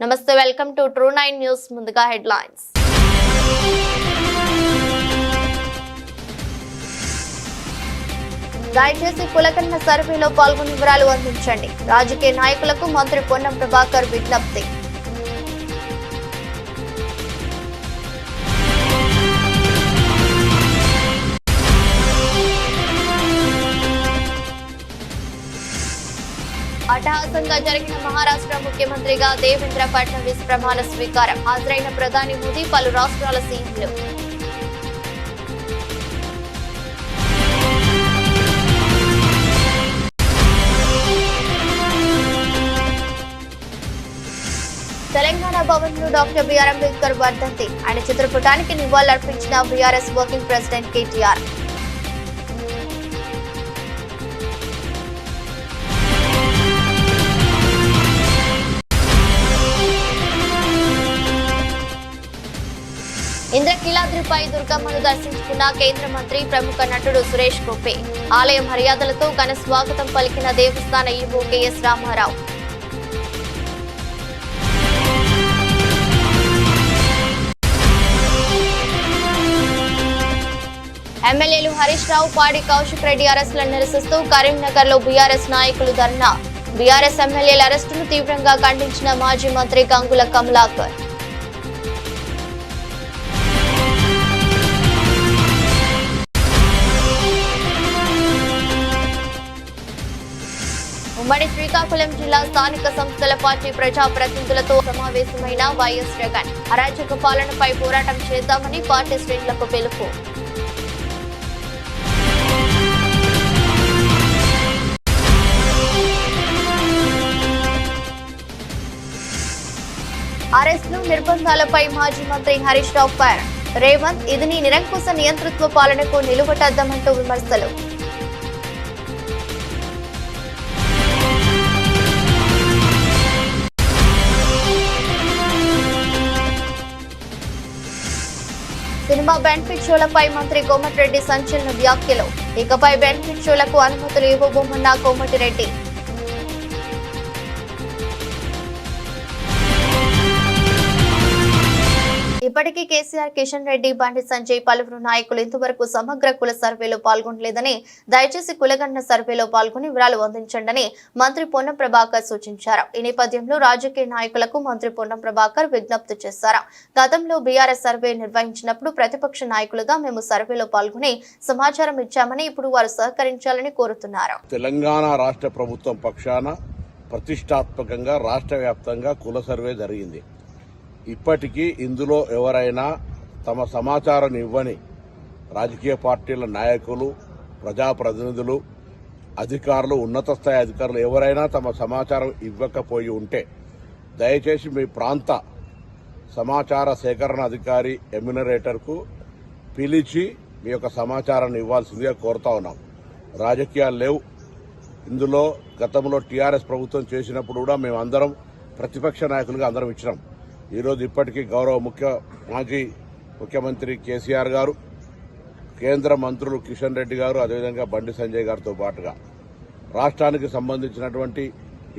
నమస్తే, welcome to true 9 news. ముందుగా headlines. దయచేసి కులగణన సర్వేలో పాల్గొని వివరాలు అందించండి. రాజకీయ నాయకులకు మంత్రి పొన్నం ప్రభాకర్ విజ్ఞప్తి. అట్టహాసంగా జరిగిన మహారాష్ట్ర ముఖ్యమంత్రిగా దేవేంద్ర ఫడ్నవీస్ ప్రమాణ స్వీకారం. హాజరైన ప్రధాని మోదీ, పలు రాష్ట్రాల సీఎంలు. తెలంగాణ భవన్లో డాక్టర్ బిఆర్ అంబేద్కర్ వర్ధంతి. ఆయన చిత్రపటానికి నివాళులర్పించిన బీఆర్ఎస్ వర్కింగ్ ప్రెసిడెంట్ కేటీఆర్. ఇంద్రకీలాద్రిపై దుర్గమ్మను దర్శించుకున్న కేంద్ర మంత్రి, ప్రముఖ నటుడు సురేష్ గోపి. ఆలయ మర్యాదలతో ఘన స్వాగతం పలికిన దేవస్థాన ఈవో కెఎస్ రామారావు. ఎమ్మెల్యేలు హరీష్ రావు, పాడి కౌశిక్ రెడ్డి అరెస్టులను నిరసిస్తూ కరీంనగర్ లో బీఆర్ఎస్ నాయకులు ధర్నా. బీఆర్ఎస్ ఎమ్మెల్యేల అరెస్టును తీవ్రంగా ఖండించిన మాజీ మంత్రి గంగుల కమలాకర్. ఉమ్మడి శ్రీకాకుళం జిల్లా స్థానిక సంస్థల పార్టీ ప్రజాప్రతినిధులతో సమావేశమైన వైఎస్ జగన్. అరాచక పాలనపై పోరాటం చేద్దామని పార్టీ శ్రేణులకు పిలుపు. అరెస్టులు, నిర్బంధాలపై మాజీ మంత్రి హరీష్ రావు ఫైర్. రేవంత్, ఇది నీ నిరంకుశ నియంతృత్వ పాలనకు నిలువటద్దమంటూ విమర్శలు. సినిమా బెనిఫిట్ షోలపై మంత్రి కోమటిరెడ్డి సంచలన వ్యాఖ్యలు. ఇకపై బెనిఫిట్ షోలకు అనుమతులు ఇవ్వబోమన్న కోమటిరెడ్డి. ఇప్పటికీ కేసీఆర్, కిషన్ రెడ్డి, బండి సంజయ్, పలువురు నాయకులు ఇంతవరకు సమగ్ర కుల సర్వేలో పాల్గొనలేదని, దయచేసి కులగణన సర్వేలో పాల్గొని వివరాలు అందించండి మంత్రి పొన్నం ప్రభాకర్ సూచించారు. ఈ నేపథ్యంలో రాజకీయ నాయకులకు మంత్రి పొన్నం ప్రభాకర్ విజ్ఞప్తి చేశారు. గతంలో బీఆర్ఎస్ సర్వే నిర్వహించినప్పుడు ప్రతిపక్ష నాయకులుగా మేము సర్వేలో పాల్గొని సమాచారం ఇచ్చామని, ఇప్పుడు వారు సహకరించాలని కోరుతున్నారు. తెలంగాణ రాష్ట్ర ప్రభుత్వం పక్షాన ప్రతిష్టాత్మకంగా రాష్ట్ర వ్యాప్తంగా కుల సర్వే జరిగింది. ఇప్పటికీ ఇందులో ఎవరైనా తమ సమాచారం ఇవ్వని రాజకీయ పార్టీల నాయకులు, ప్రజాప్రతినిధులు, అధికారులు, ఉన్నత స్థాయి అధికారులు ఎవరైనా తమ సమాచారం ఇవ్వకపోయి ఉంటే దయచేసి మీ ప్రాంత సమాచార సేకరణ అధికారి ఎమ్యునరేటర్కు పిలిచి మీ యొక్క సమాచారాన్ని ఇవ్వాల్సిందిగా కోరుతా ఉన్నాం. రాజకీయాలు లేవు ఇందులో. గతంలో టీఆర్ఎస్ ప్రభుత్వం చేసినప్పుడు కూడా మేము అందరం ప్రతిపక్ష నాయకులుగా అందరం ఇచ్చినాం. ఈరోజు ఇప్పటికీ గౌరవ మాజీ ముఖ్యమంత్రి కేసీఆర్ గారు, కేంద్ర మంత్రులు కిషన్ రెడ్డి గారు, అదేవిధంగా బండి సంజయ్ గారితో పాటుగా రాష్ట్రానికి సంబంధించినటువంటి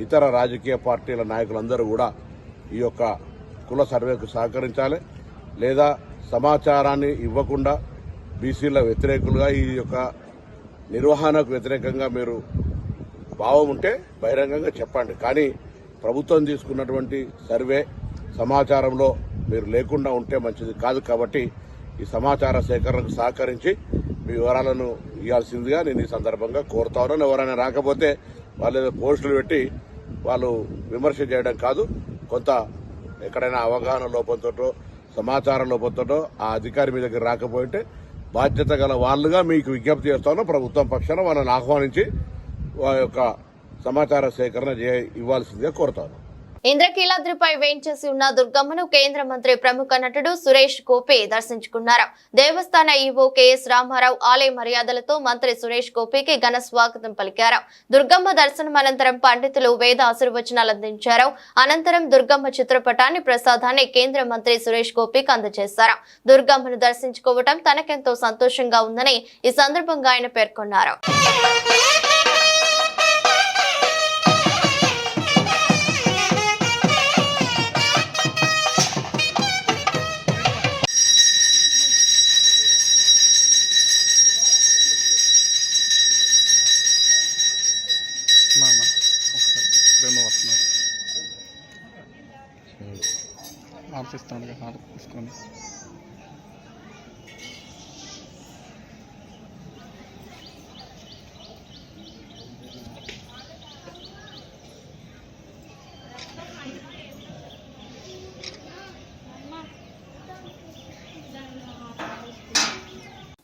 ఇతర రాజకీయ పార్టీల నాయకులందరూ కూడా ఈ యొక్క కుల సర్వేకు సహకరించాలి. లేదా సమాచారాన్ని ఇవ్వకుండా బీసీల వ్యతిరేకులుగా, ఈ యొక్క నిర్వహణకు వ్యతిరేకంగా మీరు భావం ఉంటే బహిరంగంగా చెప్పండి. కానీ ప్రభుత్వం తీసుకున్నటువంటి సర్వే సమాచారంలో మీరు లేకుండా ఉంటే మంచిది కాదు. కాబట్టి ఈ సమాచార సేకరణకు సహకరించి మీ వివరాలను ఇవ్వాల్సిందిగా నేను ఈ సందర్భంగా కోరుతా ఉన్నాను. ఎవరైనా రాకపోతే వాళ్ళు పోస్టులు పెట్టి వాళ్ళు విమర్శ చేయడం కాదు. కొంత ఎక్కడైనా అవగాహన లోపంతో, సమాచారం లోపంతో ఆ అధికారి మీ దగ్గర రాకపోయింటే బాధ్యత గల వాళ్ళుగా మీకు విజ్ఞప్తి చేస్తాను. ప్రభుత్వం పక్షాన వాళ్ళని ఆహ్వానించి వారి యొక్క సమాచార సేకరణ ఇవ్వాల్సిందిగా కోరుతాను. ఇంద్రకీలాద్రిపై వేంచేసి ఉన్న దుర్గమ్మను కేంద్ర మంత్రి, ప్రముఖ నటుడు సురేష్ గోపి దర్శించుకున్నారు. దేవస్థాన ఈవో కెఎస్ రామారావు ఆలయ మర్యాదలతో మంత్రి సురేష్ గోపికి ఘన స్వాగతం పలికారు. దుర్గమ్మ దర్శనం అనంతరం పండితులు వేద ఆశీర్వచనాలు అందించారు. అనంతరం దుర్గమ్మ చిత్రపటాన్ని, ప్రసాదాన్ని కేంద్ర మంత్రి సురేష్ గోపికి అందజేశారు. దుర్గమ్మను దర్శించుకోవడం తనకెంతో సంతోషంగా ఉందని ఈ సందర్భంగా ఆయన పేర్కొన్నారు. ఆర్తిస్తాను హారతి తీసుకొని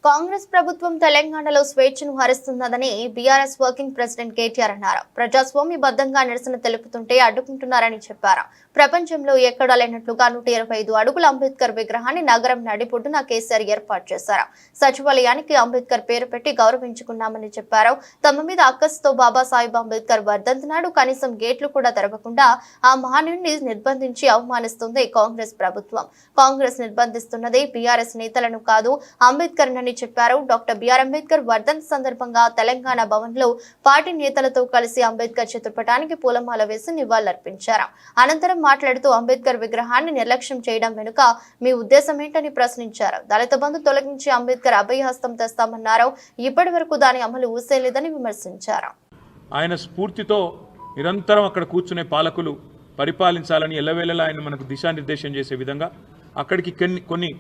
కాంగ్రెస్ ప్రభుత్వం తెలంగాణలో స్వేచ్ఛను హరిస్తున్నదని బీఆర్ఎస్ వర్కింగ్ ప్రెసిడెంట్ కేటీఆర్ అన్నారు. ప్రజాస్వామ్యబద్ధంగా నిరసన తెలుపుతుంటే అడ్డుకుంటున్నారని చెప్పారు. ప్రపంచంలో ఎక్కడా లేనట్లుగా 125 అడుగుల అంబేద్కర్ విగ్రహాన్ని నగరం నడిబొడ్డున కేసీఆర్ ఏర్పాటు చేశారు. సచివాలయానికి అంబేద్కర్ పేరు పెట్టి గౌరవించుకున్నామని చెప్పారు. తమ మీద అక్కసుతో బాబాసాహెబ్ అంబేద్కర్ వర్ధంతి నాడు కనీసం గేట్లు కూడా తెరవకుండా ఆ మహనీయుడిని నిర్బంధించి అవమానిస్తుంది కాంగ్రెస్ ప్రభుత్వం. కాంగ్రెస్ నిర్బంధిస్తున్నది బీఆర్ఎస్ నేతలను కాదు, అంబేద్కర్ నని చెప్పారు. డాక్టర్ బిఆర్ అంబేద్కర్ వర్ధంతి సందర్భంగా తెలంగాణ భవన్ లో పార్టీ నేతలతో కలిసి అంబేద్కర్ చిత్రపటానికి పూలమాల వేసి నివాళులర్పించారు. అనంతరం మాట్లాడుతూ అంబేద్కర్ విగ్రహాన్ని నిర్లక్ష్యం చేయడం వెనుక మీ ఉద్దేశం ఏంటని ప్రశ్నించారు. దళిత బంధు తొలగించి అంబేద్కర్ అభయహస్తం తెస్తామన్నారు. ఇప్పటి వరకు దాని అమలు ఊసేలేదని విమర్శించారు. ఆయన స్ఫూర్తితో నిరంతరం అక్కడ కూర్చునే పాలకులు పరిపాలించాలని ఎల్లవేళలా ఆయన మనకు దిశానిర్దేశం చేసే విధంగా అక్కడికి కొన్ని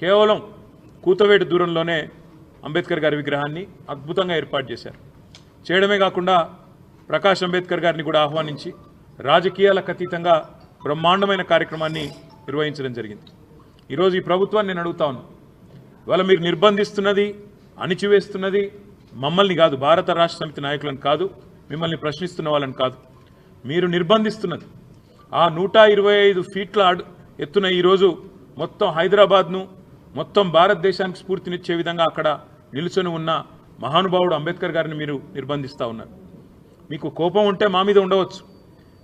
కేవలం కూతవేటు దూరంలోనే అంబేద్కర్ గారి విగ్రహాన్ని అద్భుతంగా ఏర్పాటు చేశారు. చేయడమే కాకుండా ప్రకాష్ అంబేద్కర్ గారిని కూడా ఆహ్వానించి రాజకీయాలకు అతీతంగా బ్రహ్మాండమైన కార్యక్రమాన్ని నిర్వహించడం జరిగింది. ఈరోజు ఈ ప్రభుత్వాన్ని నేను అడుగుతా ఉన్నాను, ఇవాళ మీరు నిర్బంధిస్తున్నది, అణిచివేస్తున్నది మమ్మల్ని కాదు, భారత రాష్ట్ర సమితి నాయకులను కాదు, మిమ్మల్ని ప్రశ్నిస్తున్న వాళ్ళని కాదు, మీరు నిర్బంధిస్తున్నది ఆ 125 ఫీట్ల ఎత్తున ఈరోజు మొత్తం హైదరాబాద్ను, మొత్తం భారతదేశానికి స్ఫూర్తినిచ్చే విధంగా అక్కడ నిలుచొని ఉన్న మహానుభావుడు అంబేద్కర్ గారిని మీరు నిర్బంధిస్తూ ఉన్నారు. మీకు కోపం ఉంటే మా మీద ఉండవచ్చు,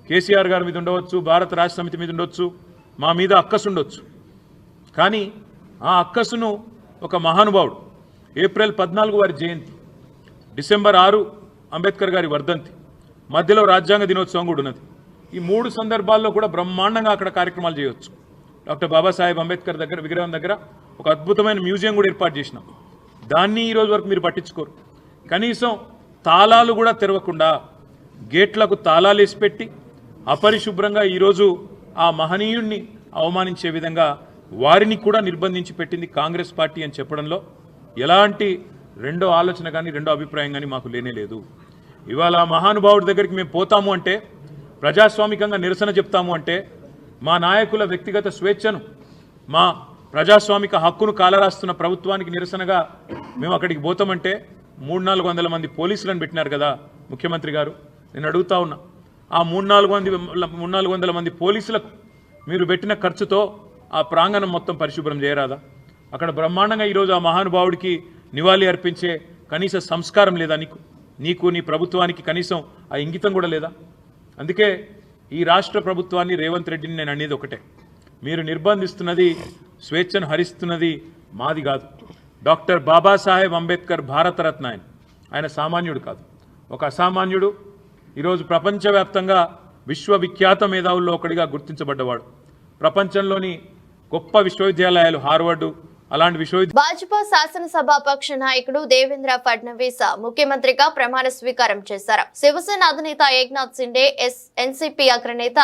కేసీఆర్ గారి మీద ఉండవచ్చు, భారత రాష్ట్ర సమితి మీద ఉండొచ్చు, మా మీద అక్కసు ఉండొచ్చు. కానీ ఆ అక్కసును ఒక మహానుభావుడు ఏప్రిల్ 14 వారి జయంతి, డిసెంబర్ 6 అంబేద్కర్ గారి వర్ధంతి, మధ్యలో రాజ్యాంగ దినోత్సవం కూడా ఉన్నది. ఈ 3 సందర్భాల్లో కూడా బ్రహ్మాండంగా అక్కడ కార్యక్రమాలు చేయవచ్చు. డాక్టర్ బాబాసాహెబ్ అంబేద్కర్ దగ్గర విగ్రహం దగ్గర ఒక అద్భుతమైన మ్యూజియం కూడా ఏర్పాటు చేసినాం. దాన్ని ఈరోజు వరకు మీరు పట్టించుకోరు. కనీసం తాళాలు కూడా తెరవకుండా గేట్లకు తాళాలు వేసి పెట్టి అపరిశుభ్రంగా ఈరోజు ఆ మహనీయుణ్ణి అవమానించే విధంగా వారిని కూడా నిర్బంధించి పెట్టింది కాంగ్రెస్ పార్టీ అని చెప్పడంలో ఎలాంటి రెండో ఆలోచన కానీ రెండో అభిప్రాయం కానీ మాకు లేనేలేదు. ఇవాళ మహానుభావుడి దగ్గరికి మేము పోతాము అంటే, ప్రజాస్వామికంగా నిరసన చెప్తాము అంటే, మా నాయకుల వ్యక్తిగత స్వేచ్ఛను, మా ప్రజాస్వామిక హక్కును కాలరాస్తున్న ప్రభుత్వానికి నిరసనగా మేము అక్కడికి పోతామంటే 300-400 మంది పోలీసులను పెట్టినారు కదా ముఖ్యమంత్రి గారు. నేను అడుగుతా ఉన్నా, ఆ 300-400 మంది పోలీసులకు మీరు పెట్టిన ఖర్చుతో ఆ ప్రాంగణం మొత్తం పరిశుభ్రం చేయరాదా? అక్కడ బ్రహ్మాండంగా ఈరోజు ఆ మహానుభావుడికి నివాళి అర్పించే కనీస సంస్కారం లేదా నీకు నీ ప్రభుత్వానికి కనీసం ఆ ఇంగితం కూడా లేదా? అందుకే ఈ రాష్ట్ర ప్రభుత్వాన్ని, రేవంత్ రెడ్డిని నేను అనేది ఒకటే, మీరు నిర్బంధిస్తున్నది, స్వేచ్ఛను హరిస్తున్నది మాది కాదు. డాక్టర్ బాబాసాహెబ్ అంబేద్కర్ భారతరత్న ఆయన సామాన్యుడు కాదు, ఒక అసామాన్యుడు. ఈరోజు ప్రపంచవ్యాప్తంగా విశ్వవిఖ్యాత మేధావుల్లో ఒకటిగా గుర్తించబడ్డవాడు. ప్రపంచంలోని గొప్ప విశ్వవిద్యాలయాలు, హార్వర్డ్ అలాంటి విశ్వవిద్యాలయాలు. భాజపా శాసనసభాపక్ష నాయకుడు దేవేంద్ర ఫడ్నవీస్ ముఖ్యమంత్రిగా ప్రమాణ స్వీకారం చేశారు. శివసేన అధినేత ఏక్నాథ్ సిండే, ఎన్సీపీ అగ్రనేత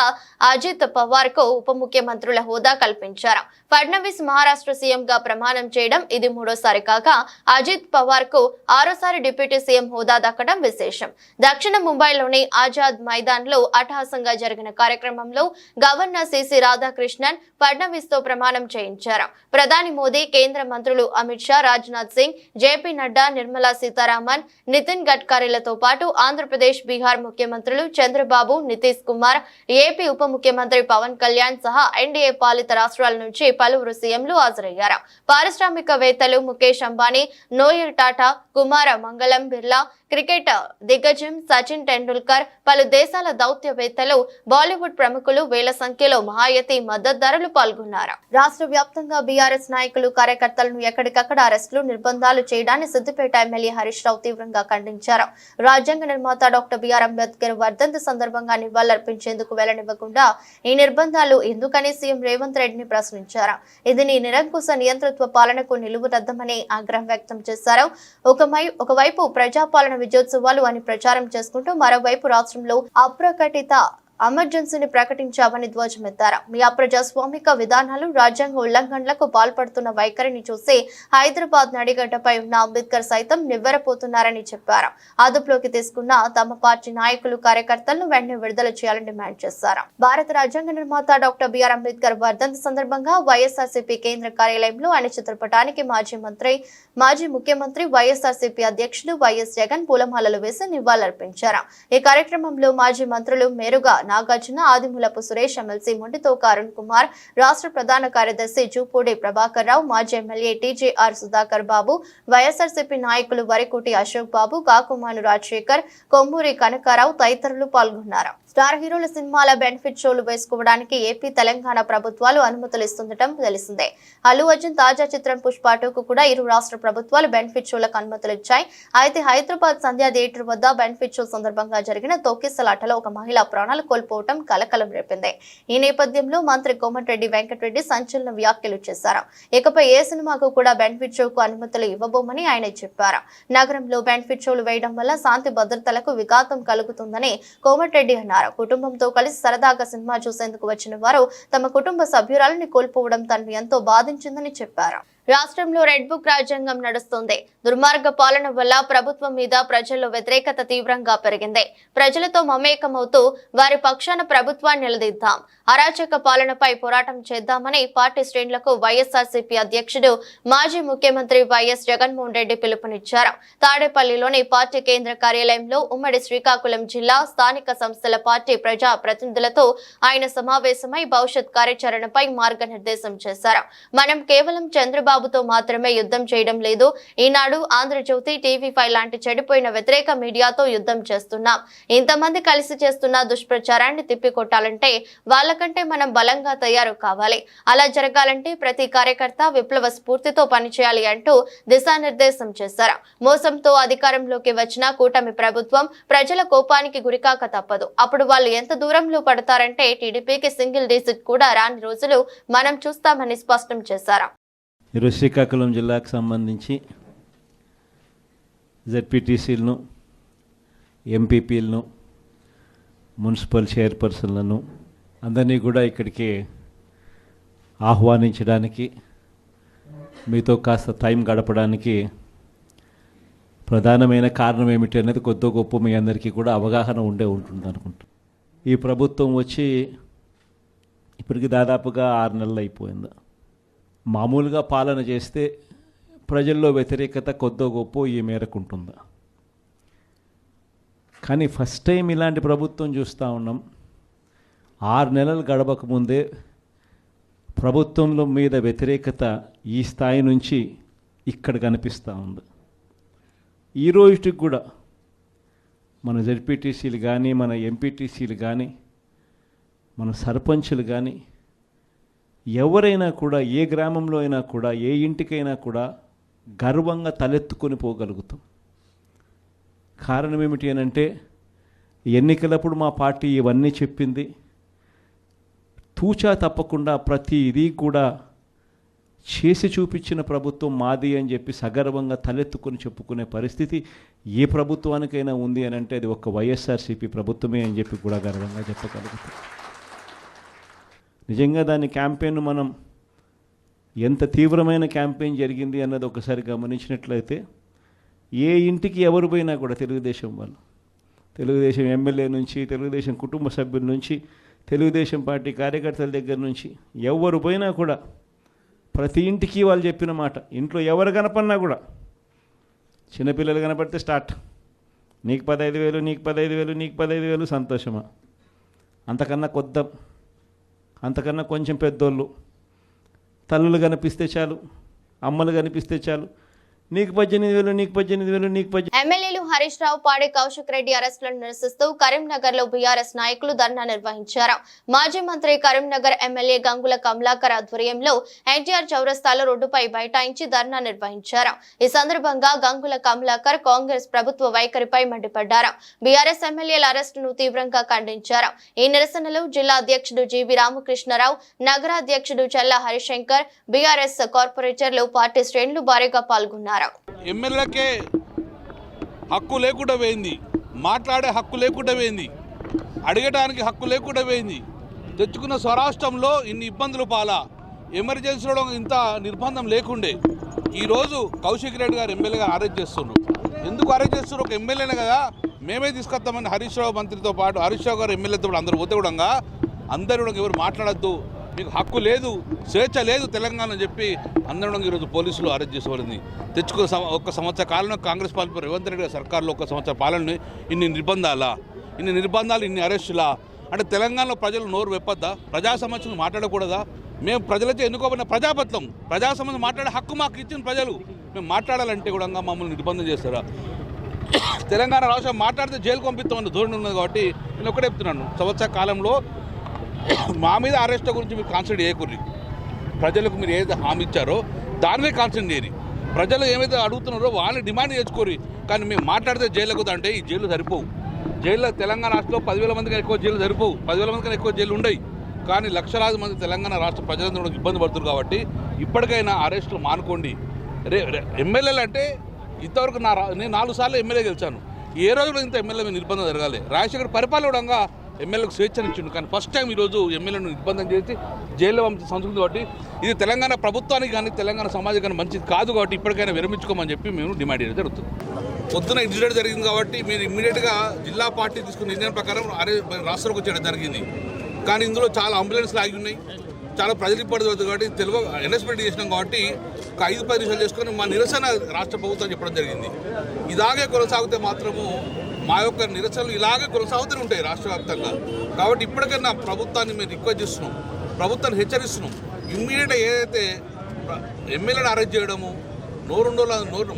అజిత్ పవార్ కు ఉప ముఖ్యమంత్రుల హోదా కల్పించారు. ఫడ్నవీస్ మహారాష్ట్ర సీఎం గా ప్రమాణం చేయడం ఇది 3వ కాగా అజిత్ పవార్ కు 6వ డిప్యూటీ సీఎం హోదా దక్కడం విశేషం. దక్షిణ ముంబైలోని ఆజాద్ మైదాన్ లో అట్టహాసంగా జరిగిన కార్యక్రమంలో గవర్నర్ సిసి రాధాకృష్ణన్ ఫడ్నవీస్ తో ప్రమాణం చేయించారు. ప్రధాని మోదీ, కేంద్ర మంత్రులు అమిత్ షా, రాజ్నాథ్ సింగ్, జేపీ నడ్డా, నిర్మలా సీతారామన్, నితిన్ గడ్కరీలతో పాటు ఆంధ్రప్రదేశ్, బీహార్ ముఖ్యమంత్రులు చంద్రబాబు, నితీష్ కుమార్, ఏపీ ఉప ముఖ్యమంత్రి పవన్ కళ్యాణ్ సహా ఎన్డీఏ పాలిత రాష్ట్రాల నుంచి పలువురు సీఎంలు హాజరయ్యారు. పారిశ్రామికవేత్తలు ముఖేష్ అంబానీ, నోయల్ టాటా, కుమార మంగళం బిర్లా, క్రికెట్ దిగ్గజం సచిన్ టెండూల్కర్, పలు దేశాల దౌత్యవేత్తలు, బాలీవుడ్ ప్రముఖులు వేల సంఖ్యలో మహాయతి మద్దతుదారులు పాల్గొన్నారు. రాష్ట్ర వ్యాప్తంగా బీఆర్ఎస్ నాయకులు, కార్యకర్తలను ఎక్కడికక్కడ అరెస్టులు, నిర్బంధాలు చేయడాన్ని సిద్దిపేట ఎమ్మెల్యే హరీష్ రావు తీవ్రంగా ఖండించారు. రాజ్యాంగ నిర్మాత డాక్టర్ బిఆర్ అంబేద్కర్ వర్ధంతి సందర్భంగా నివాళులర్పించేందుకు వెళ్లనివ్వకుండా ఈ నిర్బంధాలు ఎందుకని సీఎం రేవంత్ రెడ్డిని ప్రశ్నించారు. ఇది నీ నిరంకుశ నియంతృత్వ పాలనకు నిలువురద్దమని ఆగ్రహం వ్యక్తం చేశారు. ఒకవైపు ప్రజాపాలన విజయోత్సవాలు అని ప్రచారం చేసుకుంటూ మరోవైపు రాష్ట్రంలో అప్రకటిత ఎమర్జెన్సీని ప్రకటించామని ధ్వజమెత్తారు. మీ అప్రజాస్వామిక విధానాలు, రాజ్యాంగ ఉల్లంఘనలకు పాల్పడుతున్న వైఖరిని చూసి హైదరాబాద్ నడిగడ్డపై ఉన్న అంబేద్కర్ సైతం నివ్వెరపోతున్నారని చెప్పారు. అదుపులోకి తీసుకున్న తమ పార్టీ నాయకులు, కార్యకర్తలను వెంటనే విడుదల చేయాలని డిమాండ్ చేశారు. భారత రాజ్యాంగ నిర్మాత డాక్టర్ బిఆర్ అంబేద్కర్ వర్ధంతి సందర్భంగా వైఎస్ఆర్సీపీ కేంద్ర కార్యాలయంలో ఆయన చిత్రపటానికి మాజీ ముఖ్యమంత్రి, వైఎస్ఆర్సీపీ అధ్యక్షుడు వైఎస్ జగన్ పూలమాలలు వేసి నివాళులర్పించారు. ఈ కార్యక్రమంలో మాజీ మంత్రులు మేరుగా నాగార్జున, ఆదిమూలపు సురేష్, ఎమ్మెల్సీ మొండితోక అరుణ్ కుమార్, రాష్ట్ర ప్రధాన కార్యదర్శి జూపూడి ప్రభాకర్ రావు, మాజీ ఎమ్మెల్యే టీజేఆర్ సుధాకర్ బాబు, వైఎస్ఆర్సీపీ నాయకులు వరికోటి అశోక్ బాబు, కాకుమాను రాజశేఖర్, కొమ్మూరి కనకారావు తదితరులు పాల్గొన్నారు. స్టార్ హీరోల సినిమాల బెనిఫిట్ షోలు వేసుకోవడానికి ఏపీ, తెలంగాణ ప్రభుత్వాలు అనుమతులు ఇస్తుండటం తెలిసిందే. అల్లు అర్జున్ తాజా చిత్రం పుష్ప 2కు కూడా ఇరు రాష్ట్ర ప్రభుత్వాలు బెనిఫిట్ షోలకు అనుమతులు ఇచ్చాయి. అయితే హైదరాబాద్ సంధ్యా థియేటర్ వద్ద బెనిఫిట్ షో సందర్భంగా జరిగిన తొక్కిసలాటలో ఒక మహిళ ప్రాణాలు కోల్పోవటం కలకలం రేపింది. ఈ నేపథ్యంలో మంత్రి కోమటిరెడ్డి వెంకటరెడ్డి సంచలన వ్యాఖ్యలు చేశారు. ఇకపై ఏ సినిమాకు కూడా బెనిఫిట్ షోకు అనుమతులు ఇవ్వబోమని ఆయన చెప్పారు. నగరంలో బెనిఫిట్ షోలు వేయడం వల్ల శాంతి భద్రతలకు విఘాతం కలుగుతుందని కోమటిరెడ్డి అన్నారు. కుటుంబంతో కలిసి సరదాగా సినిమా చూసేందుకు వచ్చిన వారు తమ కుటుంబ సభ్యురాలని కోల్పోవడం తనను ఎంతో బాధించిందని చెప్పారు. రాష్ట్రంలో రెడ్ బుక్ రాజ్యాంగం నడుస్తుంది. దుర్మార్గ పాలన వల్ల ప్రభుత్వం మీద ప్రజల్లో వ్యతిరేకత తీవ్రంగా పెరిగింది. ప్రజలతో మమేకమవుతూ వారి పక్షాన ప్రభుత్వాన్ని నిలదీద్దాం, అరాచక పాలనపై పోరాటం చేద్దామని పార్టీ శ్రేణులకు వైఎస్ఆర్సీపీ అధ్యక్షుడు, మాజీ ముఖ్యమంత్రి వైఎస్ జగన్మోహన్ రెడ్డి పిలుపునిచ్చారు. తాడేపల్లిలోని పార్టీ కేంద్ర కార్యాలయంలో ఉమ్మడి శ్రీకాకుళం జిల్లా స్థానిక సంస్థల పార్టీ ప్రజా ప్రతినిధులతో ఆయన సమావేశమై భవిష్యత్ కార్యాచరణపై మార్గనిర్దేశం చేశారు. మనం కేవలం చంద్రబాబుతో మాత్రమే యుద్ధం చేయడం లేదు. ఈనాడు, ఆంధ్రజ్యోతి, టీవీ5 లాంటి చెడిపోయిన వ్యతిరేక మీడియాతో యుద్ధం చేస్తున్నాం. ఇంతమంది కలిసి చేస్తున్న దుష్ప్రచారాన్ని తిప్పికొట్టాలంటే వాళ్ళకంటే మనం బలంగా తయారు కావాలి. అలా జరగాలంటే ప్రతి కార్యకర్త విప్లవ స్ఫూర్తితో పనిచేయాలి అంటూ దిశానిర్దేశం చేశారు. మోసంతో అధికారంలోకి వచ్చిన కూటమి ప్రభుత్వం ప్రజల కోపానికి గురికాక తప్పదు. అప్పుడు వాళ్ళు ఎంత దూరంలో పడతారంటే టీడీపీకి సింగిల్ డిజిట్ కూడా రాని రోజులు మనం చూస్తామని స్పష్టం చేశారు. ఈరోజు శ్రీకాకుళం జిల్లాకు సంబంధించి జెడ్పీటీసీలను, ఎంపీపీలను, మున్సిపల్ చైర్పర్సన్లను అందరినీ కూడా ఇక్కడికి ఆహ్వానించడానికి, మీతో కాస్త టైం గడపడానికి ప్రధానమైన కారణం ఏమిటి అనేది కొద్ది గొప్ప మీ అందరికీ కూడా అవగాహన ఉంటుంది అనుకుంటా. ఈ ప్రభుత్వం వచ్చి ఇప్పటికి దాదాపుగా 6 నెలలు అయిపోయింది. మామూలుగా పాలన చేస్తే ప్రజల్లో వ్యతిరేకత కొద్దో గొప్ప ఈ మేరకు ఉంటుందా? కానీ ఫస్ట్ టైం ఇలాంటి ప్రభుత్వం చూస్తూ ఉన్నాం. 6 నెలలు గడవకముందే ప్రభుత్వంలో మీద వ్యతిరేకత ఈ స్థాయి నుంచి ఇక్కడ కనిపిస్తూ ఉంది. ఈ రోజుకి కూడా మన జెడ్పీటీసీలు కానీ, మన ఎంపీటీసీలు కానీ, మన సర్పంచులు కానీ, ఎవరైనా కూడా, ఏ గ్రామంలో అయినా కూడా, ఏ ఇంటికైనా కూడా గర్వంగా తలెత్తుకొని పోగలుగుతాం. కారణం ఏమిటి అనంటే, ఎన్నికలప్పుడు మా పార్టీ ఇవన్నీ చెప్పింది. తూచా తప్పకుండా ప్రతి ఇది కూడా చేసి చూపించిన ప్రభుత్వం మాది అని చెప్పి సగర్వంగా తలెత్తుకొని చెప్పుకునే పరిస్థితి ఏ ప్రభుత్వానికైనా ఉంది అని అంటే అది ఒక వైఎస్ఆర్సీపీ ప్రభుత్వమే అని చెప్పి కూడా గర్వంగా చెప్పగలుగుతాం. నిజంగా దాని క్యాంపెయిన్ మనం ఎంత తీవ్రమైన క్యాంపెయిన్ జరిగింది అన్నది ఒకసారి గమనించినట్లయితే, ఏ ఇంటికి ఎవరు పోయినా కూడా తెలుగుదేశం వాళ్ళు, తెలుగుదేశం ఎమ్మెల్యే నుంచి, తెలుగుదేశం కుటుంబ సభ్యుల నుంచి, తెలుగుదేశం పార్టీ కార్యకర్తల దగ్గర నుంచి ఎవరు పోయినా కూడా ప్రతి ఇంటికి వాళ్ళు చెప్పిన మాట, ఇంట్లో ఎవరు కనపడినా కూడా, చిన్నపిల్లలు కనపడితే స్టార్ట్, నీకు 15,000, నీకు 15,000, నీకు 15,000, సంతోషమా? అంతకన్నా అంతకన్నా కొంచెం పెద్దోళ్ళు, తల్లులు కనిపిస్తే చాలు, అమ్మలు కనిపిస్తే చాలు, నీకు 18,000, నీకు 18,000, నీకు 18,000. ఎమ్మెల్యేలు హరీష్ రావు, పాడి కౌశిక్ రెడ్డి అరెస్టులను నిరసిస్తూ కరీంనగర్ లో బీఆర్ఎస్ నాయకులు ధర్నా నిర్వహించారు. మాజీ మంత్రి, కరీంనగర్ ఎమ్మెల్యే గంగుల కమలాకర్ ఆధ్వర్యంలో ఎన్టీఆర్ చౌరస్తాలో రోడ్డుపై బైఠాయించి ధర్నా నిర్వహించారు. ఈ సందర్భంగా గంగుల కమలాకర్ కాంగ్రెస్ ప్రభుత్వ వైఖరిపై మండిపడ్డారు. బీఆర్ఎస్ ఎమ్మెల్యేల అరెస్టును తీవ్రంగా ఖండించారు. ఈ నిరసనలో జిల్లా అధ్యక్షుడు జీవి రామకృష్ణరావు, నగరాధ్యక్షుడు చల్ల హరిశంకర్, బీఆర్ఎస్ కార్పొరేటర్లు, పార్టీ శ్రేణులు భారీగా పాల్గొన్నారు. ఎమ్మెల్యేలకే హక్కు లేకుండా పోయింది, మాట్లాడే హక్కు లేకుండా పోయింది. అడగడానికి హక్కు లేకుండా పోయింది. తెచ్చుకున్న స్వరాష్ట్రంలో ఇన్ని ఇబ్బందులు పాలా, ఎమర్జెన్సీలో ఇంత నిర్బంధం లేకుండే. ఈరోజు కౌశిక్ రెడ్డి గారు ఎమ్మెల్యేగా అరెస్ట్ చేస్తున్నారు. ఎందుకు అరెస్ట్ చేస్తున్నారు? ఒక ఎమ్మెల్యేనే కదా, మేమే తీసుకొస్తామని హరీష్ రావు మంత్రితో పాటు హరీష్ రావు గారు ఎమ్మెల్యేతో అందరూ పోతే కూడా అందరూ కూడా ఎవరు మాట్లాడద్దు, మీకు హక్కు లేదు, స్వేచ్ఛ లేదు తెలంగాణ అని చెప్పి అందరూ ఈరోజు పోలీసులు అరెస్ట్ చేసుకోవాలని తెచ్చుకున్న ఒక సంవత్సర కాలంలో కాంగ్రెస్ పాలన రేవంత్ రెడ్డి గారి సర్కారులో ఒక సంవత్సర పాలన ఇన్ని నిర్బంధాలు ఇన్ని అరెస్టులా అంటే తెలంగాణలో ప్రజలు నోరు వెప్పద్దా? ప్రజా సమస్యలు మాట్లాడకూడదా? మేము ప్రజలతో ఎన్నుకోబడిన ప్రజాపత్రం, ప్రజా సమస్యలు మాట్లాడే హక్కు మాకు ఇచ్చిన ప్రజలు, మేము మాట్లాడాలంటే కూడా మమ్మల్ని నిర్బంధం చేస్తారా? తెలంగాణ రాష్ట్రం మాట్లాడితే జైలు పంపిస్తామని ధోరణి ఉన్నది. కాబట్టి నేను ఒకటే చెప్తున్నాను, సంవత్సర కాలంలో మా మీద అరెస్ట్ గురించి మీరు కాన్సన్ట్రేట్ చేయకూడదు. ప్రజలకు మీరు ఏదైతే హామీ ఇచ్చారో దాని మీద కాన్సన్ట్రేట్ చేయరు. ప్రజలు ఏమైతే అడుగుతున్నారో వాళ్ళని డిమాండ్ చేసుకోరు. కానీ మేము మాట్లాడితే జైలుకు అంటే ఈ జైలు సరిపోవు. జైల్లో తెలంగాణ రాష్ట్రంలో 10,000 మందికి ఎక్కువ జైలు సరిపోవు, 10,000 మందికి ఎక్కువ జైలు ఉండవు. కానీ లక్షలాది మంది తెలంగాణ రాష్ట్ర ప్రజలందరూ ఇబ్బంది పడుతున్నారు. కాబట్టి ఇప్పటికైనా అరెస్టులు మానుకోండి. ఎమ్మెల్యేలు అంటే ఇంతవరకు నేను 4 సార్లు ఎమ్మెల్యే గెలిచాను. ఏ రోజు కూడా ఇంత ఎమ్మెల్యే మీద నిర్బంధం జరగాలి. రాజశేఖర్ పరిపాలనగా ఎమ్మెల్యేలకు స్వేచ్ఛనిచ్చిండు. కానీ ఫస్ట్ టైం ఈరోజు ఎమ్మెల్యేను నిర్బంధం చేసి జైల్లో పంపించిన సంస్కృతి. కాబట్టి ఇది తెలంగాణ ప్రభుత్వానికి కానీ తెలంగాణ సమాజం కానీ మంచిది కాదు. కాబట్టి ఇప్పటికైనా విరమించుకోమని చెప్పి మేము డిమాండ్ చేయడం జరుగుతుంది. పొద్దున ఇన్సిడెంట్ జరిగింది కాబట్టి మీరు ఇమ్మీడియట్గా జిల్లా పార్టీ తీసుకున్న నిర్ణయం ప్రకారం రాష్ట్రంలోకి వచ్చేయడం జరిగింది. కానీ ఇందులో చాలా అంబులెన్స్లు ఆగి ఉన్నాయి, చాలా ప్రజలు ఇబ్బంది పడుతుంది. కాబట్టి తెలుగు అనౌన్స్మెంట్ చేసినాం కాబట్టి ఒక 5-10 నిమిషాలు చేసుకొని మా నిరసన రాష్ట్ర ప్రభుత్వం చెప్పడం జరిగింది. ఇలాగే కొనసాగితే మాత్రము మా యొక్క నిరసనలు ఇలాగే కొనసాగుతూనే ఉంటాయి రాష్ట్ర వ్యాప్తంగా. కాబట్టి ఇప్పటికైనా ప్రభుత్వాన్ని మేము రిక్వెస్ట్ చేస్తున్నాం, ప్రభుత్వాన్ని హెచ్చరిస్తున్నాం. ఇమ్మీడియట్గా ఏదైతే ఎమ్మెల్యేని అరెస్ట్ చేయడము, నోరు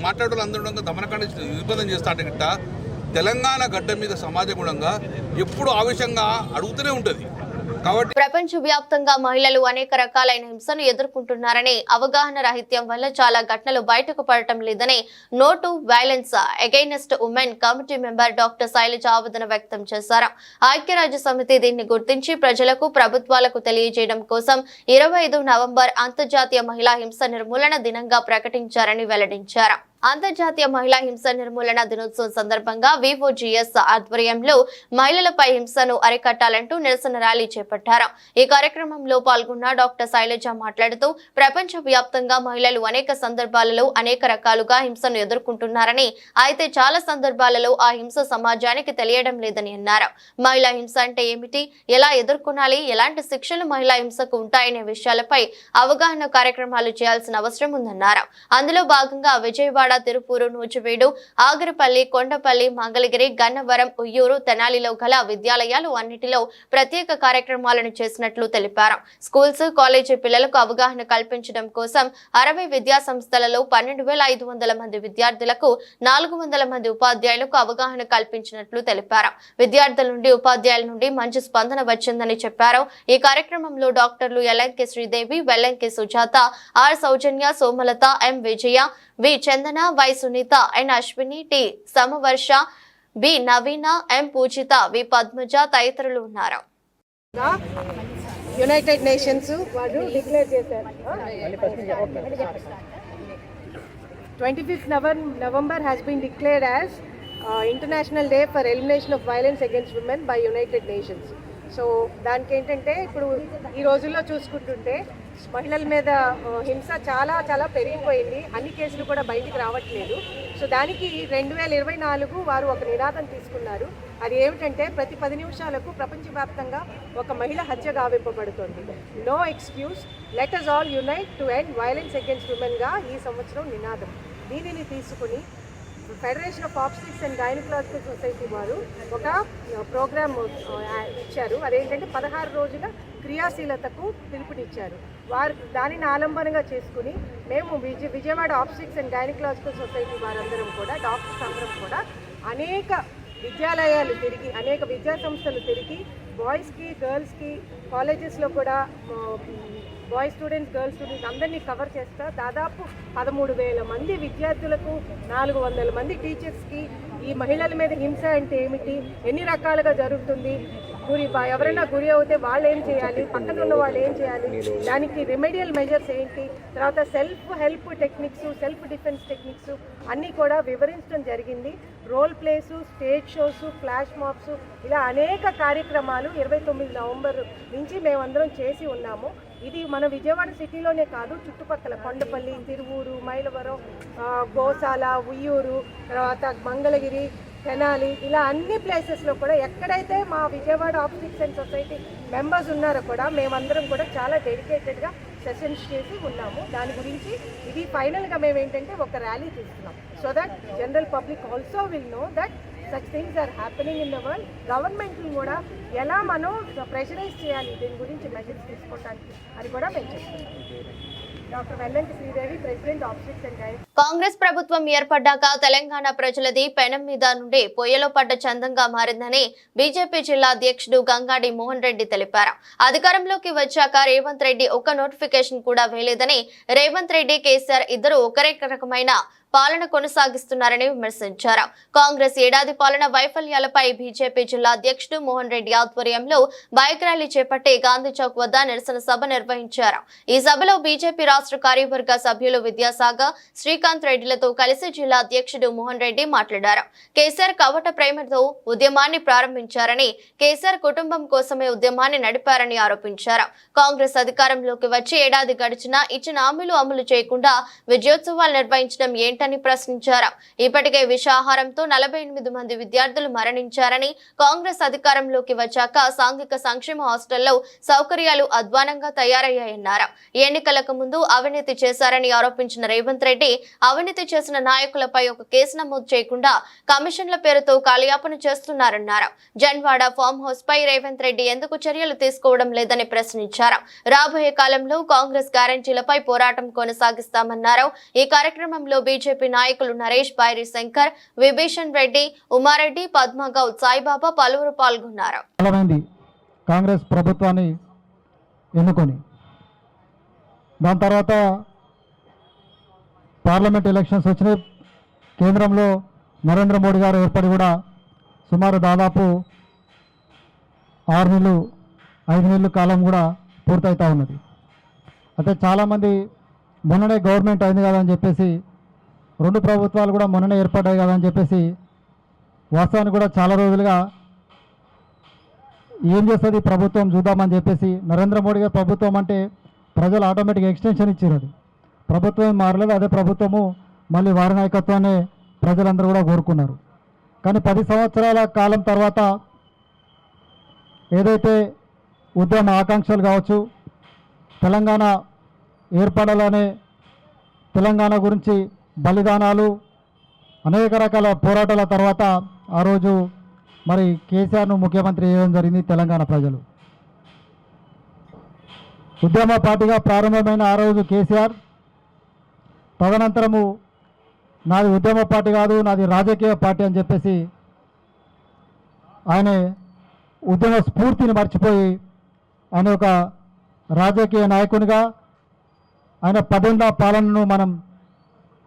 మాట్లాడేవాళ్ళు అందరూ దమనకాండ నిర్బంధం చేస్తా అంటే గిట్ట తెలంగాణ గడ్డ మీద సమాజం కూడా ఎప్పుడు ఆవేశంగా అడుగుతూనే ఉంటుంది. కాబట్టి ప్రపంచ వ్యాప్తంగా మహిళలు అనేక రకాలైన హింసను ఎదుర్కొంటున్నారని, అవగాహన రాహిత్యం వల్ల చాలా ఘటనలు బయటకు పడటం లేదని no to violence against women committee member doctor Shailaja ఆవేదన వ్యక్తం చేశారు. ఐక్యరాజ్య సమితి దీన్ని గుర్తించి ప్రజలకు, ప్రభుత్వాలకు తెలియజేయడం కోసం 25 నవంబర్ అంతర్జాతీయ మహిళా హింస నిర్మూలన దినంగా ప్రకటించారని వెల్లడించారు. అంతర్జాతీయ మహిళా హింస నిర్మూలన దినోత్సవం సందర్భంగా వివోజిఎస్ ఆధ్వర్యంలో మహిళలపై హింసను అరికట్టాలంటూ నిరసన ర్యాలీ చేపట్టారు. ఈ కార్యక్రమంలో పాల్గొన్న డాక్టర్ శైలజ మాట్లాడుతూ ప్రపంచ వ్యాప్తంగా మహిళలు అనేక సందర్భాలలో అనేక రకాలుగా హింసను ఎదుర్కొంటున్నారని, అయితే చాలా సందర్భాలలో ఆ హింస సమాజానికి తెలియడం లేదని అన్నారు. మహిళా హింస అంటే ఏమిటి, ఎలా ఎదుర్కొనాలి, ఎలాంటి శిక్షలు మహిళా హింసకు ఉంటాయనే విషయాలపై అవగాహన కార్యక్రమాలు చేయాల్సిన అవసరం ఉందన్నారు. అందులో భాగంగా విజయవాడ, తిరుపూరు, నూజివీడు, ఆగరపల్లి, కొండపల్లి, మంగళగిరి, గన్నవరం, ఉయ్యూరు, తెనాలిలో గల విద్యాలయాలు అన్నిటిలో ప్రత్యేక కార్యక్రమాలను చేసినట్లు తెలిపారు. స్కూల్స్, కాలేజీ పిల్లలకు అవగాహన కల్పించడం కోసం 60 విద్యా సంస్థలలో 12,500 మంది విద్యార్థులకు 400 మంది ఉపాధ్యాయులకు అవగాహన కల్పించినట్లు తెలిపారు. విద్యార్థుల నుండి, ఉపాధ్యాయుల నుండి మంచి స్పందన వచ్చిందని చెప్పారు. ఈ కార్యక్రమంలో డాక్టర్లు LMK Sridevi, Vellanki Sujatha, R Soujanya, Somalatha, M Vijaya, V Chandana, Y Sunitha, N Ashwini, T Samavarsha, B Naveena, M Poojitha, V Padmaja తదితరులు ఉన్నారు. యునైటెడ్ నేషన్స్ వారు డిక్లేర్ చేశారు. 25th November has been declared as International Day for Elimination of Violence Against Women by United Nations. So దానికి ఏంటంటే ఇప్పుడు ఈ రోజుల్లో చూసుకుంటుంటే మహిళల మీద హింస చాలా చాలా పెరిగిపోయింది. అన్ని కేసులు కూడా బయటికి రావట్లేదు. సో దానికి 2024 వారు ఒక నినాదం తీసుకున్నారు. అది ఏమిటంటే ప్రతి 10 నిమిషాలకు ప్రపంచవ్యాప్తంగా ఒక మహిళ హత్య గావింపబడుతుంది. No excuse, let us all unite to end violence against women గా ఈ సంవత్సరం నినాదం. దీనిని తీసుకుని federation of obstetrics and gynaecological society వారు ఒక ప్రోగ్రామ్ ఇచ్చారు. అదేంటంటే 16 రోజుల క్రియాశీలతకు పిలుపునిచ్చారు. వారు దానిని ఆలంబనగా చేసుకుని మేము Vijayawada obstetrics and gynaecological society వారందరం కూడా, డాక్టర్స్ అందరం కూడా అనేక విద్యాలయాలు తిరిగి, అనేక విద్యా సంస్థలు తిరిగి బాయ్స్కి, గర్ల్స్కి, కాలేజెస్లో కూడా బాయ్స్ స్టూడెంట్స్, గర్ల్స్ స్టూడెంట్స్ అందరినీ కవర్ చేస్తా దాదాపు 13,000 మంది విద్యార్థులకు, 400 మంది టీచర్స్కి ఈ మహిళల మీద హింస అంటే ఏమిటి, ఎన్ని రకాలుగా జరుగుతుంది, ఎవరైనా గురి అవుతే వాళ్ళు ఏం చేయాలి, పక్కన ఉన్న వాళ్ళు ఏం చేయాలి, దానికి రెమెడియల్ మెజర్స్ ఏంటి, తర్వాత self help techniques, self defence techniques అన్నీ కూడా వివరించడం జరిగింది. Role plays, stage shows, flash mobs, ఇలా అనేక కార్యక్రమాలు 29 నవంబర్ నుంచి మేమందరం చేసి ఉన్నాము. ఇది మన విజయవాడ సిటీలోనే కాదు, చుట్టుపక్కల కొండపల్లి, తిరువూరు, మైలవరం, గోశాల, ఉయ్యూరు, తర్వాత మంగళగిరి, తెనాలి, ఇలా అన్ని ప్లేసెస్లో కూడా ఎక్కడైతే మా విజయవాడ ఆబ్స్టిక్స్ అండ్ సొసైటీ మెంబర్స్ ఉన్నారో కూడా మేమందరం కూడా చాలా డెడికేటెడ్గా సెషన్స్ చేసి ఉన్నాము. దాని గురించి ఇది ఫైనల్గా మేము ఏంటంటే ఒక ర్యాలీ తీస్తున్నాం. So that general public also will know that such things are happening in the world. గవర్నమెంట్ని కూడా ఎలా మనం ప్రెషరైజ్ చేయాలి దీని గురించి మెజర్స్ తీసుకోవడానికి అని కూడా మేము చెప్తున్నాం. Doctor Vellanki Sridevi, president obstetrics and gynaecology. Congress ప్రభుత్వం ఏర్పడ్డాక తెలంగాణ ప్రజలది పెనం మీద నుండి పొయ్యలో పడ్డ చందంగా మారిందని బీజేపీ జిల్లా అధ్యక్షుడు గంగాడి మోహన్ రెడ్డి తెలిపారు. అధికారంలోకి వచ్చాక రేవంత్ రెడ్డి ఒక్క నోటిఫికేషన్ కూడా వేయలేదని, రేవంత్ రెడ్డి, కేసీఆర్ ఇద్దరు ఒకరే రకమైన పాలన కొనసాగిస్తున్నారని విమర్శించారు. కాంగ్రెస్ ఏడాది పాలన వైఫల్యాలపై బీజేపీ జిల్లా అధ్యక్షుడు మోహన్ రెడ్డి ఆధ్వర్యంలో బైక్ ర్యాలీ చేపట్టి గాంధీ చౌక్ వద్ద నిరసన సభ నిర్వహించారు. ఈ సభలో బీజేపీ రాష్ట్ర కార్యవర్గ సభ్యులు విద్యాసాగర్, శ్రీకాంత్ రెడ్డిలతో కలిసి జిల్లా అధ్యక్షుడు మోహన్ రెడ్డి మాట్లాడారు. కేసీఆర్ కవట ప్రేమతో ఉద్యమాన్ని ప్రారంభించారని, కేసీఆర్ కుటుంబం కోసమే ఉద్యమాన్ని నడిపారని ఆరోపించారు. కాంగ్రెస్ అధికారంలోకి వచ్చి ఏడాది గడిచినా ఇచ్చిన హామీలు అమలు చేయకుండా విజయోత్సవాలు నిర్వహించడం ఏంటని ప్రశ్నించారు. ఇప్పటికే విషాహారంతో 48 మంది విద్యార్థులు మరణించారని, కాంగ్రెస్ అధికారంలోకి వచ్చాక సాంఘిక సంక్షేమ హాస్టల్లో సౌకర్యాలు అధ్వానంగా తయారయ్యాయన్నారు. ఎన్నికలకు ముందు అవినీతి చేశారని ఆరోపించిన రేవంత్ రెడ్డి, అవినీతి చేసిన నాయకులపై ఒక కేసు నమోదు చేయకుండా కమిషన్ల పేరుతో కాలయాపన చేస్తున్నారన్నారు. జన్వాడ ఫామ్ హౌస్ పై రేవంత్ రెడ్డి ఎందుకు చర్యలు తీసుకోవడం లేదని ప్రశ్నించారు. రాబోయే కాలంలో కాంగ్రెస్ గ్యారంటీలపై పోరాటం కొనసాగిస్తామన్నారు. ఈ కార్యక్రమంలో బీజేపీ నాయకులు నరేష్, బైరి శంకర్, విభీషణ్ రెడ్డి, ఉమారెడ్డి, పద్మగౌడ్, సాయిబాబా పలువురు పాల్గొన్నారు. కాంగ్రెస్ ప్రభుత్వాన్ని ఎన్నుకొని దాని తర్వాత పార్లమెంట్ ఎలక్షన్స్ వచ్చినాయి. కేంద్రంలో నరేంద్ర మోడీ గారు ఏర్పడి కూడా సుమారు దాదాపు 6 నెలలు 5 నెలల కాలం కూడా పూర్తవుతూ ఉన్నది. అయితే చాలామంది మొన్ననే గవర్నమెంట్ అయింది కదా అని చెప్పేసి, 2 ప్రభుత్వాలు కూడా మొన్ననే ఏర్పడ్డాయి కదా అని చెప్పేసి, వాస్తవానికి కూడా చాలా రోజులుగా ఏం చేస్తుంది ప్రభుత్వం చూద్దామని చెప్పేసి, నరేంద్ర మోడీ గారి ప్రభుత్వం అంటే ప్రజలు ఆటోమేటిక్గా ఎక్స్టెన్షన్ ఇచ్చారు. అది ప్రభుత్వం మారలేదు, అదే ప్రభుత్వము మళ్ళీ వారి నాయకత్వాన్ని ప్రజలందరూ కూడా కోరుకున్నారు. కానీ 10 సంవత్సరాల కాలం తర్వాత ఏదైతే ఉద్యమ ఆకాంక్షలు కావచ్చు, తెలంగాణ ఏర్పడాలనే, తెలంగాణ గురించి బలిదానాలు, అనేక రకాల పోరాటాల తర్వాత ఆ రోజు మరి కేసీఆర్ను ముఖ్యమంత్రి చేయడం జరిగింది తెలంగాణ ప్రజలు. ఉద్యమ పార్టీగా ప్రారంభమైన ఆ రోజు కేసీఆర్, తదనంతరము నాది ఉద్యమ పార్టీ కాదు, నాది రాజకీయ పార్టీ అని చెప్పేసి ఆయన ఉద్యమ స్ఫూర్తిని మర్చిపోయి ఆయన ఒక రాజకీయ నాయకునిగా ఆయన 10 ఏళ్ల పాలనను మనం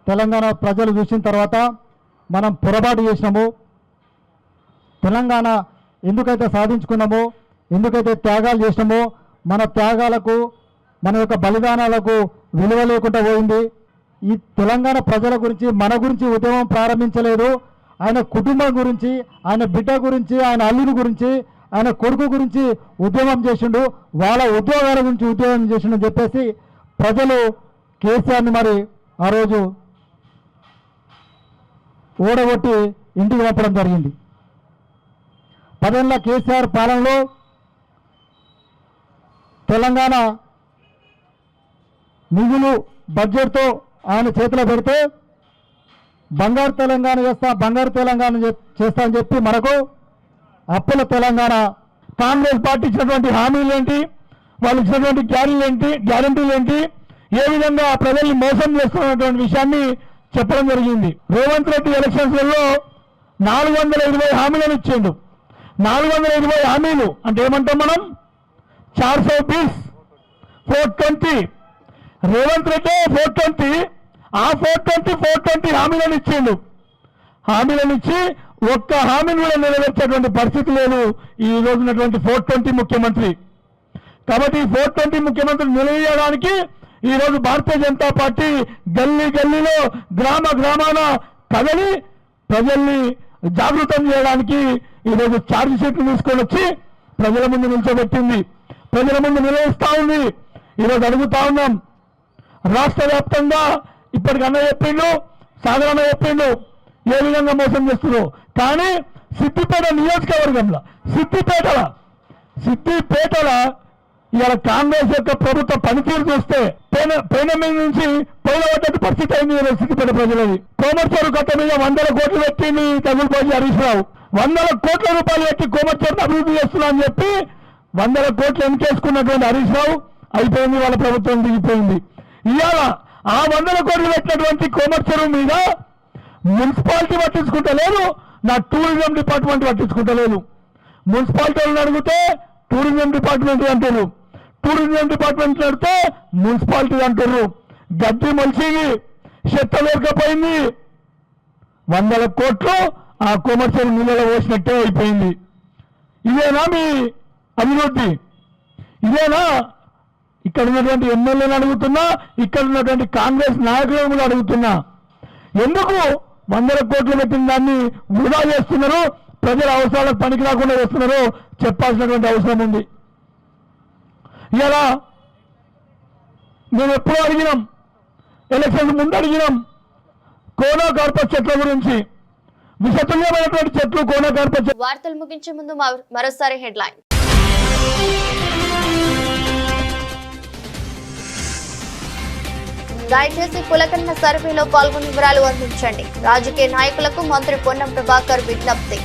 తెలంగాణ ప్రజలు చూసిన తర్వాత మనం పొరపాటు చేసినాము. తెలంగాణ ఎందుకైతే సాధించుకున్నామో, ఎందుకైతే త్యాగాలు చేసినామో, మన త్యాగాలకు, మన యొక్క బలిదానాలకు విలువ లేకుండా పోయింది. ఈ తెలంగాణ ప్రజల గురించి, మన గురించి ఉద్యమం ప్రారంభించలేదు. ఆయన కుటుంబం గురించి, ఆయన బిడ్డ గురించి, ఆయన అల్లుని గురించి, ఆయన కొడుకు గురించి ఉద్యమం చేసిండు. వాళ్ళ ఉద్యోగాల గురించి ఉద్యమం చేసిండు అని చెప్పేసి ప్రజలు కేసీఆర్ని మరి ఆ రోజు ఓడగొట్టి ఇంటికి పంపడం జరిగింది. 10 ఏళ్ల కేసీఆర్ పాలనలో తెలంగాణ నిధులు బడ్జెట్తో ఆయన చేతిలో పెడితే బంగారు తెలంగాణ చేస్తా అని చెప్పి మనకు అప్పుల తెలంగాణ. కాంగ్రెస్ పార్టీ ఇచ్చినటువంటి హామీలు ఏంటి, వాళ్ళు ఇచ్చినటువంటి గ్యారంటీలు ఏంటి, ఏ విధంగా ప్రజల్ని మోసం చేస్తున్నటువంటి విషయాన్ని చెప్పడం జరిగింది. రేవంత్ రెడ్డి ఎలక్షన్స్లలో 420 హామీలను ఇచ్చిండు. 420 హామీలు అంటే ఏమంటాం మనం, 420 420. రేవంత్ రెడ్డి 420, ఆ 420 హామీలను ఇచ్చిండు. హామీలను ఇచ్చి ఒక్క హామీని కూడా నెరవేర్చేటువంటి పరిస్థితి లేదు ఈ రోజు ఉన్నటువంటి 420 ముఖ్యమంత్రి. కాబట్టి 420 ముఖ్యమంత్రి నిలదీయడానికి ఈ రోజు భారతీయ జనతా పార్టీ గల్లీ గల్లీలో గ్రామ గ్రామాన కదలి ప్రజల్ని జాగృతం చేయడానికి ఈరోజు ఛార్జ్ షీట్లు తీసుకొని వచ్చి ప్రజల ముందు నిల్చోబెట్టింది, ప్రజల ముందు నిలదీస్తా ఉంది. ఈరోజు అడుగుతా ఉన్నాం, రాష్ట్ర వ్యాప్తంగా ఇప్పటికన్నా చెప్పిండు, సాధారణ చెప్పిండు ఏ విధంగా మోసం చేస్తున్నారు. కానీ సిద్దిపేట నియోజకవర్గంలో సిద్దిపేటల ఇవాళ కాంగ్రెస్ యొక్క ప్రభుత్వ పనితీరు చూస్తే పైన మీద నుంచి పోయినటువంటి పరిస్థితి అయింది సిద్దిపేట ప్రజలది. కోమర్చేరు కట్ట మీద 100 కోట్లు పెట్టింది తగులుపోయి హరీష్ రావు. 100 కోట్ల రూపాయలు పెట్టి కోమర్చేరును అభివృద్ధి చేస్తున్నా అని చెప్పి 100 కోట్లు ఎన్కేసుకున్నటువంటి హరీష్ రావు అయిపోయింది, వాళ్ళ ప్రభుత్వం దిగిపోయింది. ఇవాళ ఆ 100 కోట్లు పెట్టినటువంటి కోమర్చేరు మీద మున్సిపాలిటీ పట్టించుకుంటలేదు, నా టూరిజం డిపార్ట్మెంట్ పట్టించుకుంటలేదు. మున్సిపాలిటీ వాళ్ళని అడిగితే టూరిజం డిపార్ట్మెంట్ అంటారు, టూరిజం డిపార్ట్మెంట్ అడిగితే మున్సిపాలిటీ అంటారు. గడ్డి మలిసి చెత్త లేకపోయింది, 100 కోట్లు ఆ కొమర్షియల్ నీళ్ళలో పోసినట్టే అయిపోయింది. ఇదేనా మీ అభివృద్ధి? ఇదేనా? ఇక్కడ ఉన్నటువంటి ఎమ్మెల్యేలు అడుగుతున్నా, ఇక్కడ ఉన్నటువంటి కాంగ్రెస్ నాయకులను కూడా అడుగుతున్నా, ఎందుకు 100 కోట్లు పెట్టిన దాన్ని వృధా చేస్తున్నారు, ప్రజల అవసరాలకు పనికి రాకుండా చేస్తున్నారు చెప్పాల్సినటువంటి అవసరం ఉంది. ఇలా మేము ఎప్పుడూ అడిగినాం, ఎలక్షన్ ముందు అడిగినాం కోనా కార్పస్ చెట్ల గురించి, విషతుల్యమైనటువంటి చెట్లు కోనా కార్పస్. వార్తలు ముగించే ముందు మరోసారి హెడ్లైన్. దయచేసి కులకన్న సర్వేలో పాల్గొని వివరాలు అందించండి. రాజకీయ నాయకులకు మంత్రి పొన్నం ప్రభాకర్ విజ్ఞప్తి.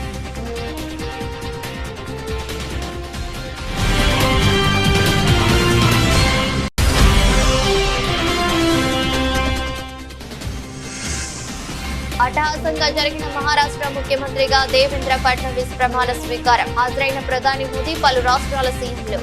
అట్టహాసంగా జరిగిన మహారాష్ట్ర ముఖ్యమంత్రిగా దేవేంద్ర ఫడ్నవీస్ ప్రమాణ స్వీకారం. హాజరైన ప్రధాని మోదీ, పలు రాష్ట్రాల సీఎంలు.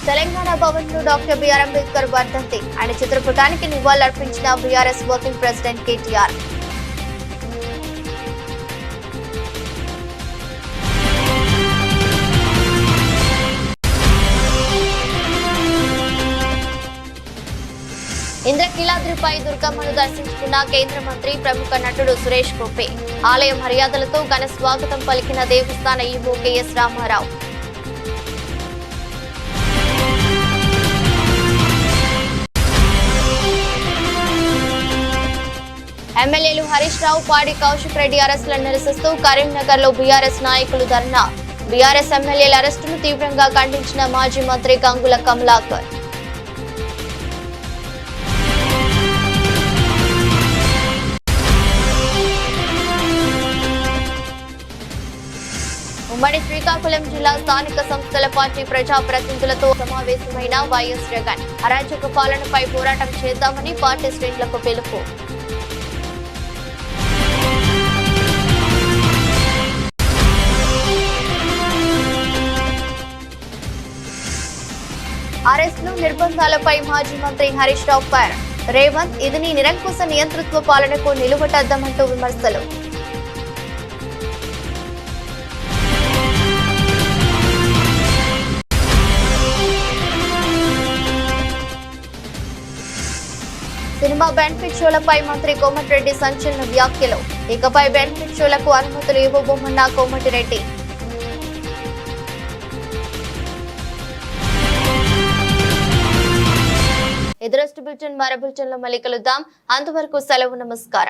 తెలంగాణ భవన్ లో డాక్టర్ బిఆర్ అంబేద్కర్ వర్ధంతి. ఆయన చిత్రపటానికి నివాళులర్పించిన బీఆర్ఎస్ వర్కింగ్ ప్రెసిడెంట్ కేటీఆర్. ఇంద్రకీలాద్రిపై దుర్గమ్మను దర్శించుకున్న కేంద్ర మంత్రి, ప్రముఖ నటుడు సురేష్ గోపి. ఆలయ మర్యాదలతో ఘన స్వాగతం పలికిన దేవస్థాన ఈవో కెఎస్ రామారావు. ఎమ్మెల్యేలు హరీష్ రావు, పాడి కౌశిక్ రెడ్డి అరెస్టులను నిరసిస్తూ కరీంనగర్ లో బీఆర్ఎస్ నాయకులు ధర్నా. బీఆర్ఎస్ ఎమ్మెల్యేల అరెస్టును తీవ్రంగా ఖండించిన మాజీ మంత్రి గంగుల కమలాకర్. ఉమ్మడి శ్రీకాకుళం జిల్లా స్థానిక సంస్థల పార్టీ ప్రజాప్రతినిధులతో సమావేశమైన వైఎస్ జగన్. అరాచక పాలనపై పోరాటం చేద్దామని పార్టీ శ్రేణులకు పిలుపు. అరెస్టులు, నిర్బంధాలపై మాజీ మంత్రి హరీష్ రావు ఫైర్. రేవంత్, ఇది నీ నిరంకుశ నియంతృత్వ పాలనకు నిలువటద్దామంటూ విమర్శలు. సినిమా బెనిఫిట్ షోలపై మంత్రి కోమటిరెడ్డి సంచలన వ్యాఖ్యలు. ఇకపై బెనిఫిట్ షోలకు అనుమతులు ఇవ్వబోమన్న కోమటిరెడ్డి. ఎదురొస్ట్ బులెటిన్ మరో బులెటిన్లో మళ్ళీ కలుద్దాం. అంతవరకు సెలవు, నమస్కారం.